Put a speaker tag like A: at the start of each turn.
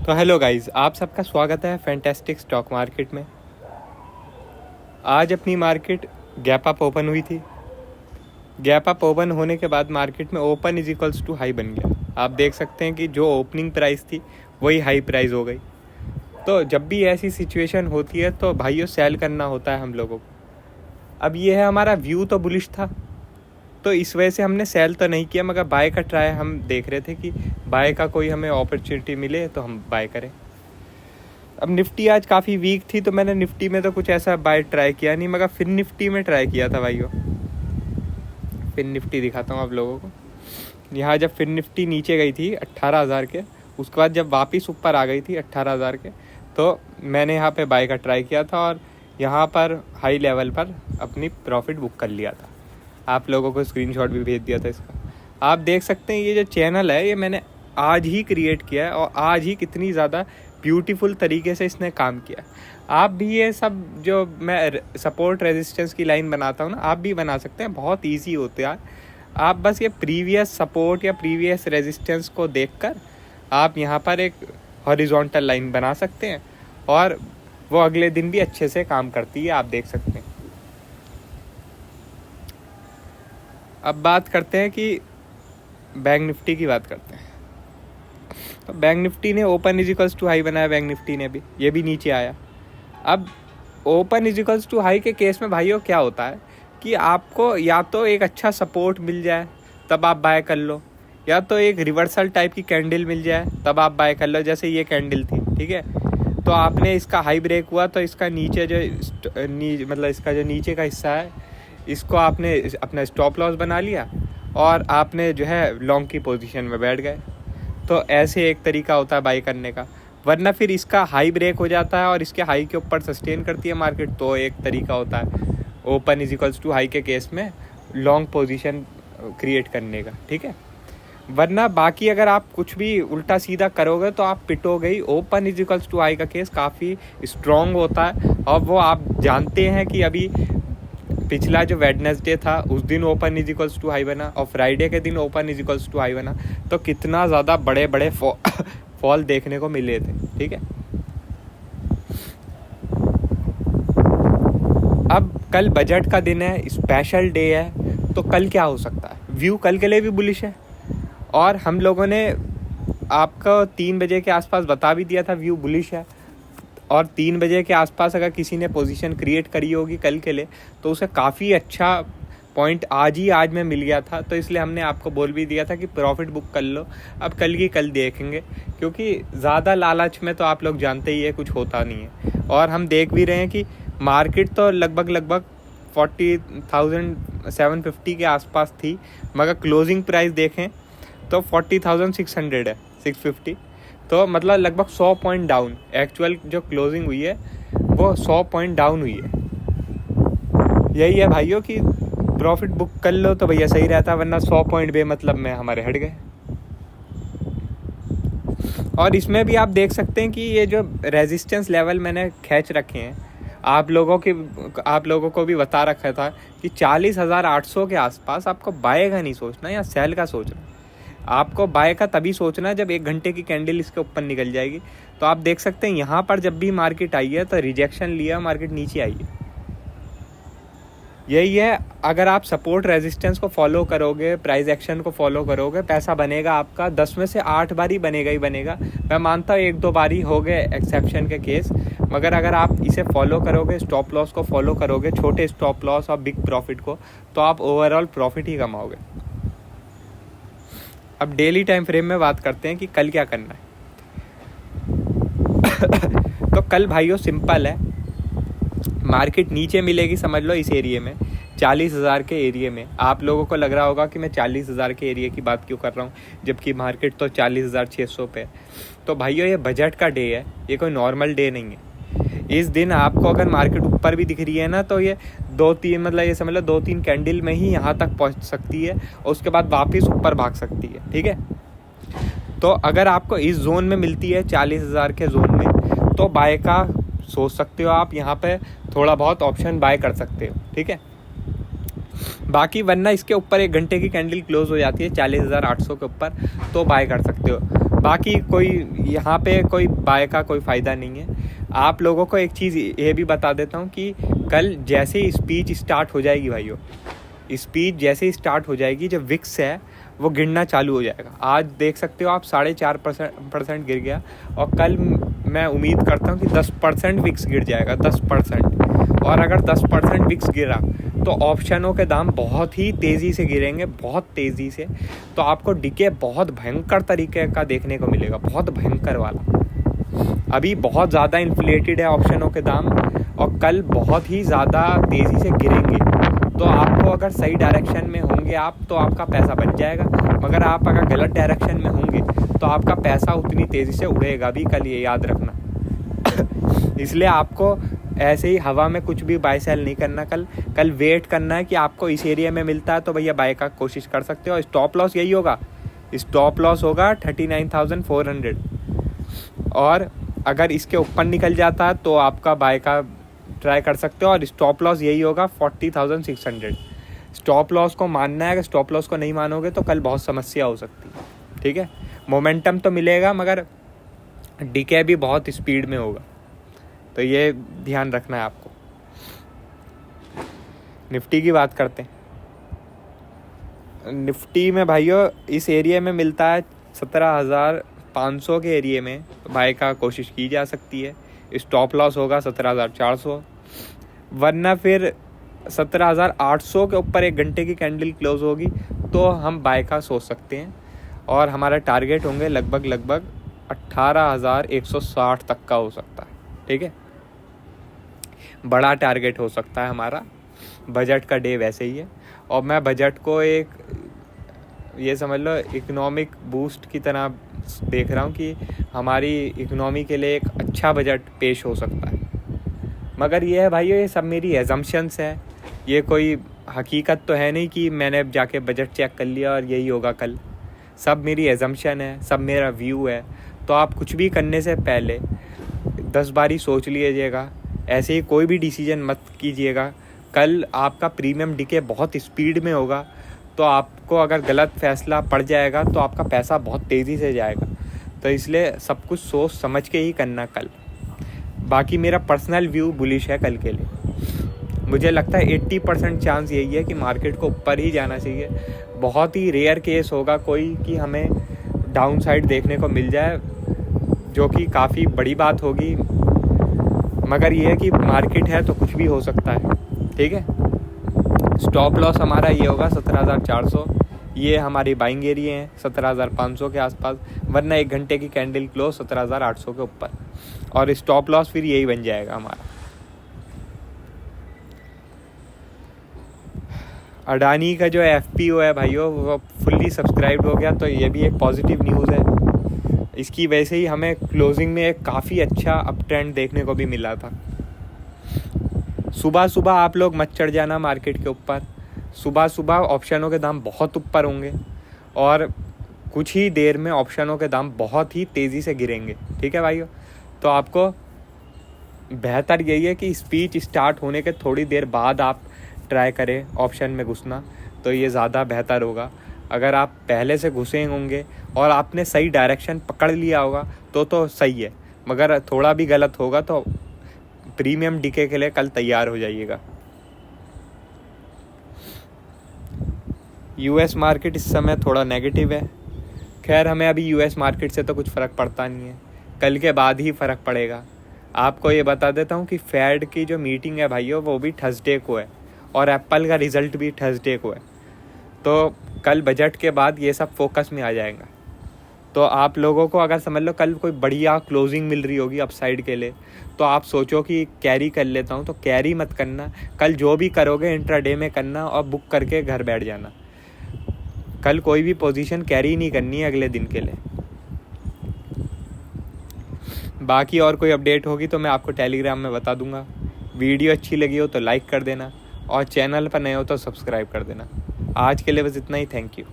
A: तो hello guys, आप सबका स्वागत है फैंटास्टिक स्टॉक मार्केट में। आज अपनी मार्केट गैप अप ओपन हुई थी। गैप अप ओपन होने के बाद मार्केट में open is equals to high बन गया। आप देख सकते हैं कि जो ओपनिंग प्राइस थी वही हाई प्राइस हो गई। तो जब भी ऐसी सिचुएशन होती है तो भाइयों सेल करना होता है हम लोगों को। अब ये है, हमारा व्यू तो बुलिश था तो इस वजह से हमने सेल तो नहीं किया, मगर बाय का ट्राई हम देख रहे थे कि बाय का कोई हमें अपॉर्चुनिटी मिले तो हम बाय करें। अब निफ्टी आज काफ़ी वीक थी तो मैंने निफ्टी में तो कुछ ऐसा बाय ट्राई किया नहीं, मगर फिर निफ्टी में ट्राई किया था भाइयों। फिर निफ्टी दिखाता हूँ आप लोगों को। यहाँ जब फिर निफ्टी नीचे गई थी 18,000 के, उसके बाद जब वापस ऊपर आ गई थी 18,000 के, तो मैंने यहाँ पे बाय का ट्राई किया था और यहाँ पर हाई लेवल पर अपनी प्रॉफिट बुक कर लिया था। आप लोगों को स्क्रीनशॉट भी भेज दिया था इसका। आप देख सकते हैं ये जो चैनल है ये मैंने आज ही क्रिएट किया है और आज ही कितनी ज़्यादा ब्यूटीफुल तरीके से इसने काम किया। आप भी ये सब जो मैं सपोर्ट रेजिस्टेंस की लाइन बनाता हूँ ना, आप भी बना सकते हैं। बहुत इजी होते हैं। आप बस ये प्रीवियस सपोर्ट या प्रीवियस रेजिस्टेंस को देखकर आप यहाँ पर एक हॉरिजॉन्टल लाइन बना सकते हैं और वो अगले दिन भी अच्छे से काम करती है। आप देख सकते हैं। अब बात करते हैं कि बैंक निफ्टी की बात करते हैं। तो बैंक निफ्टी ने ओपन इजिकल्स टू हाई बनाया। बैंक निफ्टी ने भी ये भी नीचे आया। अब ओपन इजिकल्स टू हाई के केस में भाइयों क्या होता है कि आपको या तो एक अच्छा सपोर्ट मिल जाए तब आप बाय कर लो, या तो एक रिवर्सल टाइप की कैंडल मिल जाए तब आप बाय कर लो। जैसे ये कैंडल थी, ठीक है, तो आपने इसका हाई ब्रेक हुआ तो इसका नीचे जो मतलब इसका जो नीचे का हिस्सा है इसको आपने अपना स्टॉप लॉस बना लिया और आपने जो है लॉन्ग की पोजीशन में बैठ गए। तो ऐसे एक तरीका होता है बाई करने का। वरना फिर इसका हाई ब्रेक हो जाता है और इसके हाई के ऊपर सस्टेन करती है मार्केट, तो एक तरीका होता है open is equals to high के केस में लॉन्ग पोजीशन क्रिएट करने का, ठीक है। वरना बाकी अगर आप कुछ भी उल्टा सीधा करोगे तो आप पिटोगे ही। Open is equals to high का केस काफ़ी स्ट्रॉन्ग होता है और वो आप जानते हैं कि अभी पिछला जो वेडनेसडे था उस दिन open is equals to high बना और फ्राइडे के दिन open is equals to high बना, तो कितना ज़्यादा बड़े बड़े फॉल देखने को मिले थे, ठीक है। अब कल बजट का दिन है, स्पेशल डे है, तो कल क्या हो सकता है। व्यू कल के लिए भी बुलिश है और हम लोगों ने आपको 3 बजे के आसपास बता भी दिया था व्यू बुलिश है। और 3 बजे के आसपास अगर किसी ने पोजीशन क्रिएट करी होगी कल के लिए तो उसे काफ़ी अच्छा पॉइंट आज में मिल गया था। तो इसलिए हमने आपको बोल भी दिया था कि प्रॉफिट बुक कर लो। अब कल की कल देखेंगे, क्योंकि ज़्यादा लालच में तो आप लोग जानते ही है कुछ होता नहीं है। और हम देख भी रहे हैं कि मार्केट तो लगभग 40,750 के आसपास थी, मगर क्लोजिंग प्राइस देखें तो 40,600 है, 650। तो मतलब लगभग 100 पॉइंट डाउन। एक्चुअल जो क्लोजिंग हुई है वो 100 पॉइंट डाउन हुई है। यही है भाइयों कि प्रॉफिट बुक कर लो तो भैया सही रहता, वरना 100 पॉइंट बेमतलब में हमारे हट गए। और इसमें भी आप देख सकते हैं कि ये जो रेजिस्टेंस लेवल मैंने खींच रखे हैं, आप लोगों को भी बता रखा था कि 40,800 के आसपास आपको बाय का नहीं सोचना या सेल का सोचना। आपको बाय का तभी सोचना जब 1 घंटे की कैंडल इसके ऊपर निकल जाएगी। तो आप देख सकते हैं यहाँ पर जब भी मार्केट आई है तो रिजेक्शन लिया, मार्केट नीचे आई है। यही है, अगर आप सपोर्ट रेजिस्टेंस को फॉलो करोगे, प्राइस एक्शन को फॉलो करोगे, पैसा बनेगा आपका। 10 में से 8 बार ही बनेगा ही बनेगा। मैं मानता हूँ 1-2 बार ही हो गए एक्सेप्शन के केस, मगर अगर आप इसे फॉलो करोगे, स्टॉप लॉस को फॉलो करोगे, छोटे स्टॉप लॉस और बिग प्रॉफिट को, तो आप ओवरऑल प्रॉफिट ही कमाओगे। अब डेली टाइम फ्रेम में बात करते हैं कि कल क्या करना है। तो कल भाइयों सिंपल है, मार्केट नीचे मिलेगी समझ लो इस एरिया में, 40,000 के एरिया में। आप लोगों को लग रहा होगा कि मैं 40,000 के एरिया की बात क्यों कर रहा हूँ जबकि मार्केट तो 40,600 पे है। तो भाइयों ये बजट का डे है, ये कोई नॉर्मल डे नहीं है। इस दिन आपको अगर मार्केट ऊपर भी दिख रही है ना तो ये 2-3 मतलब ये समझ लो 2-3 कैंडल में ही यहाँ तक पहुँच सकती है और उसके बाद वापस ऊपर भाग सकती है, ठीक है। तो अगर आपको इस जोन में मिलती है 40,000 के जोन में तो बाय का सोच सकते हो आप। यहाँ पे थोड़ा बहुत ऑप्शन बाय कर सकते हो, ठीक है। बाकी वरना इसके ऊपर 1 घंटे की कैंडल क्लोज हो जाती है 40,800 के ऊपर तो बाय कर सकते हो। बाकी कोई यहाँ पे कोई बाय का कोई फ़ायदा नहीं है। आप लोगों को एक चीज़ ये भी बता देता हूँ कि कल जैसे ही स्पीच स्टार्ट हो जाएगी भाइयों, स्पीच जैसे ही स्टार्ट हो जाएगी, जो विक्स है वो गिरना चालू हो जाएगा। आज देख सकते हो आप 4.5% गिर गया, और कल मैं उम्मीद करता हूँ कि 10% विक्स गिर जाएगा, 10%। और अगर 10% विक्स गिरा तो ऑप्शनों के दाम बहुत ही तेज़ी से गिरेंगे, बहुत तेज़ी से। तो आपको डीके बहुत भयंकर तरीके का देखने को मिलेगा, बहुत भयंकर वाला। अभी बहुत ज़्यादा इन्फ्लेटेड है ऑप्शनों के दाम, और कल बहुत ही ज़्यादा तेज़ी से गिरेंगे। तो आपको अगर सही डायरेक्शन में होंगे आप, तो आपका पैसा बच जाएगा, मगर आप अगर गलत डायरेक्शन में होंगे तो आपका पैसा उतनी तेज़ी से उड़ेगा भी कल, ये याद रखना। इसलिए आपको ऐसे ही हवा में कुछ भी बाय सेल नहीं करना। कल वेट करना है कि आपको इस एरिया में मिलता है तो भैया बाय का कोशिश कर सकते हो। स्टॉप लॉस यही होगा, स्टॉप लॉस होगा 39,400, और अगर इसके ऊपर निकल जाता है तो आपका बाय का ट्राई कर सकते हो, और स्टॉप लॉस यही होगा 40,600। स्टॉप लॉस को मानना है, अगर स्टॉप लॉस को नहीं मानोगे तो कल बहुत समस्या हो सकती है। ठीक है, मोमेंटम तो मिलेगा मगर डीके भी बहुत स्पीड में होगा, तो ये ध्यान रखना है आपको। निफ्टी की बात करते हैं। निफ्टी में भाइयों इस एरिया में मिलता है 17,500 के एरिया में बाय का कोशिश की जा सकती है। स्टॉप लॉस होगा 17,400, वरना फिर 17,800 के ऊपर एक घंटे की कैंडल क्लोज होगी तो हम बाय का सोच सकते हैं, और हमारा टारगेट होंगे लगभग 18,160 तक का हो सकता है। ठीक है, बड़ा टारगेट हो सकता है हमारा। बजट का डे वैसे ही है, और मैं बजट को एक ये समझ लो इकोनॉमिक बूस्ट की तरह देख रहा हूँ कि हमारी इकोनॉमी के लिए एक अच्छा बजट पेश हो सकता है। मगर ये है भाइयों, ये सब मेरी एजम्पशंस है, ये कोई हकीकत तो है नहीं कि मैंने जाके बजट चेक कर लिया और यही होगा कल। सब मेरी एजम्पशन है, सब मेरा व्यू है। तो आप कुछ भी करने से पहले 10 बारी सोच लीजिएगा, ऐसे ही कोई भी डिसीजन मत कीजिएगा। कल आपका प्रीमियम डीके बहुत स्पीड में होगा, तो आपको अगर गलत फैसला पड़ जाएगा तो आपका पैसा बहुत तेज़ी से जाएगा। तो इसलिए सब कुछ सोच समझ के ही करना कल। बाकी मेरा पर्सनल व्यू बुलिश है कल के लिए। मुझे लगता है 80% चांस यही है कि मार्केट को ऊपर ही जाना चाहिए। बहुत ही रेयर केस होगा कोई कि हमें डाउन साइड देखने को मिल जाए, जो कि काफ़ी बड़ी बात होगी। मगर ये है कि मार्केट है तो कुछ भी हो सकता है। ठीक है, स्टॉप लॉस हमारा ये होगा 17,400, ये हमारी बाइंग एरिया है 17,500 के आसपास, वरना एक घंटे की कैंडल क्लोज 17,800 के ऊपर, और स्टॉप लॉस फिर यही बन जाएगा हमारा। अडानी का जो FPO है भाइयों वो फुल्ली सब्सक्राइब्ड हो गया, तो ये भी एक पॉजिटिव न्यूज़ है। इसकी वजह से ही हमें क्लोजिंग में एक काफ़ी अच्छा अप ट्रेंड देखने को भी मिला था। सुबह सुबह आप लोग मत चढ़ जाना मार्केट के ऊपर। सुबह सुबह ऑप्शनों के दाम बहुत ऊपर होंगे, और कुछ ही देर में ऑप्शनों के दाम बहुत ही तेज़ी से गिरेंगे। ठीक है भाइयों, तो आपको बेहतर यही है कि स्पीच स्टार्ट होने के थोड़ी देर बाद आप ट्राई करें ऑप्शन में घुसना, तो ये ज़्यादा बेहतर होगा। अगर आप पहले से घुसे होंगे और आपने सही डायरेक्शन पकड़ लिया होगा तो सही है, मगर थोड़ा भी गलत होगा तो प्रीमियम डीके के लिए कल तैयार हो जाइएगा। US मार्केट इस समय थोड़ा नेगेटिव है। खैर हमें अभी US मार्केट से तो कुछ फ़र्क पड़ता नहीं है, कल के बाद ही फ़र्क पड़ेगा। आपको ये बता देता हूँ कि फेड की जो मीटिंग है भाइयों वो भी थर्सडे को है, और एप्पल का रिज़ल्ट भी थर्सडे को है। तो कल बजट के बाद ये सब फोकस में आ जाएगा। तो आप लोगों को अगर समझ लो कल कोई बढ़िया क्लोजिंग मिल रही होगी अपसाइड के लिए, तो आप सोचो कि कैरी कर लेता हूँ, तो कैरी मत करना। कल जो भी करोगे इंट्राडे में करना और बुक करके घर बैठ जाना। कल कोई भी पोजीशन कैरी नहीं करनी है अगले दिन के लिए। बाकी और कोई अपडेट होगी तो मैं आपको टेलीग्राम में बता दूंगा। वीडियो अच्छी लगी हो तो लाइक कर देना, और चैनल पर नए हो तो सब्सक्राइब कर देना। आज के लिए बस इतना ही। Thank you.